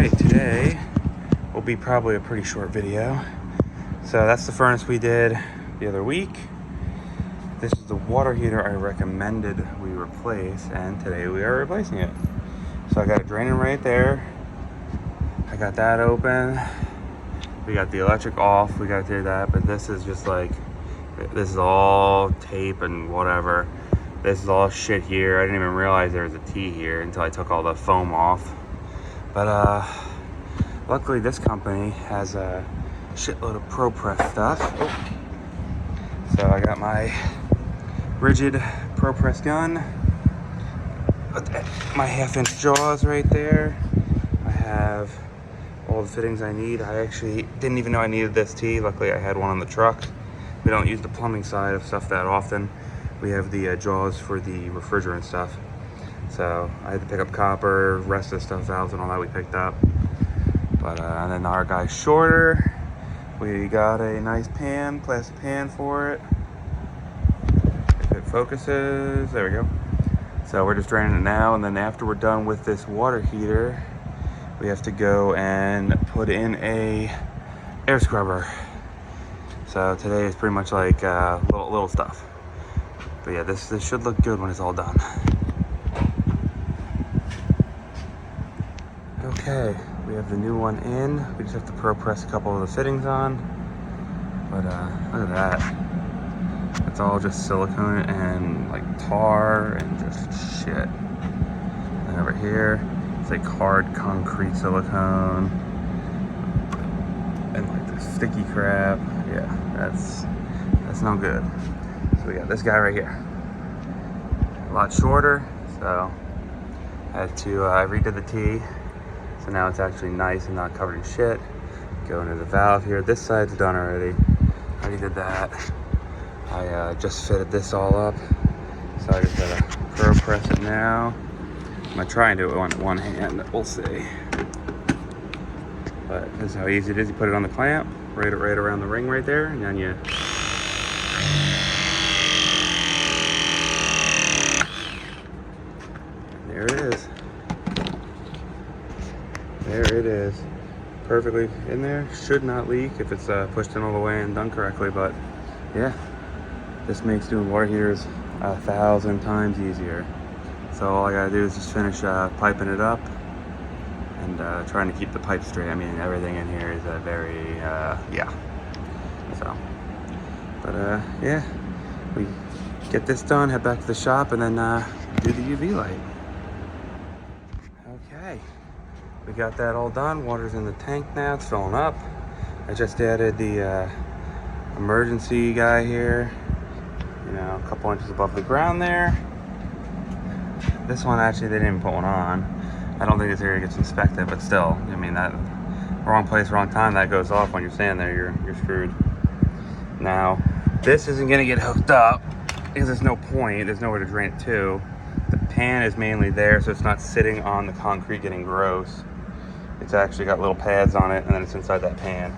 Alright, today will be probably a pretty short video. So that's the furnace we did the other week. This is the water heater I recommended we replace, and today we are replacing it. So I got it draining right there. I got that open. We got the electric off. We got to do that, but this is just like, this is all tape and whatever. This is all shit here. I didn't even realize there was a T here until I took all the foam off. But luckily this company has a shitload of ProPress stuff. Oh. So I got my Ridgid ProPress gun. My 1/2-inch jaws right there. I have all the fittings I need. I actually didn't even know I needed this T. Luckily I had one on the truck. We don't use the plumbing side of stuff that often. We have the jaws for the refrigerant stuff. So I had to pick up copper, rest of the stuff, valves and all that we picked up. But and then our guy's shorter. We got a nice pan, plastic pan for it. If it focuses, there we go. So we're just draining it now, and then after we're done with this water heater, we have to go and put in a air scrubber. So today is pretty much like little stuff. But yeah, this should look good when it's all done. Okay, we have the new one in. We just have to ProPress a couple of the fittings on. But look at that. It's all just silicone and like tar and just shit. And over here, it's like hard concrete silicone. And like this sticky crap. Yeah, that's no good. So we got this guy right here. A lot shorter, so I had to, I redid the T. So now it's actually nice and not covered in shit. Go into the valve here. This side's done already. I already did that. I just fitted this all up. So I just gotta ProPress it now. I'm gonna try and do it with one hand, we'll see. But this is how easy it is. You put it on the clamp, right around the ring right there, and then you there it is. There it is. Perfectly in there. Should not leak if it's pushed in all the way and done correctly, but yeah. This makes doing water heaters 1,000 times easier. So all I gotta do is just finish piping it up and trying to keep the pipe straight. I mean, everything in here is very, yeah. So, but yeah. We get this done, head back to the shop, and then do the UV light. Okay. We got that all done. Water's in the tank now. It's filling up. I just added the emergency guy here. You know, a couple inches above the ground there. This one, actually, they didn't put one on. I don't think this area gets inspected, but still, I mean, that wrong place, wrong time, that goes off when you're standing there, you're screwed. Now, this isn't gonna get hooked up because there's no point. There's nowhere to drain it to. The pan is mainly there, so it's not sitting on the concrete getting gross. It's actually got little pads on it, and then it's inside that pan.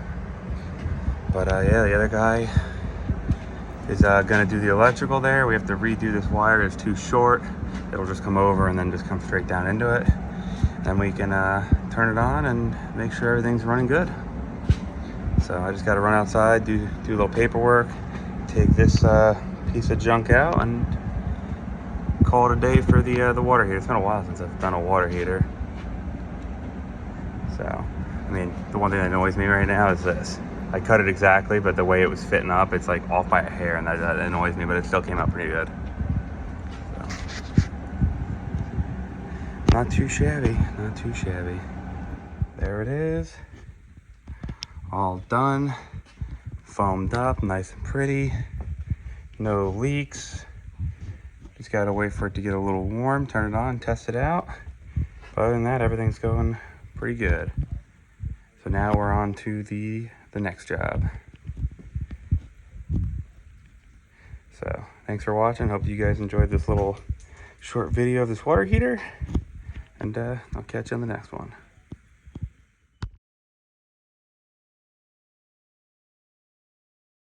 But yeah, the other guy is gonna do the electrical there. We have to redo this wire. It's too short. It'll just come over and then just come straight down into it. Then we can turn it on and make sure everything's running good. So I just gotta run outside, do a little paperwork, take this piece of junk out, and call it a day for the water heater. It's been a while since I've done a water heater. So, I mean, the one thing that annoys me right now is this. I cut it exactly, but the way it was fitting up, it's like off by a hair, and that annoys me, but it still came out pretty good. So, not too shabby, not too shabby. There it is. All done. Foamed up, nice and pretty. No leaks. Just gotta wait for it to get a little warm, turn it on, test it out. But other than that, everything's going pretty good. So now we're on to the next job. So thanks for watching. Hope you guys enjoyed this little short video of this water heater, and I'll catch you on the next one.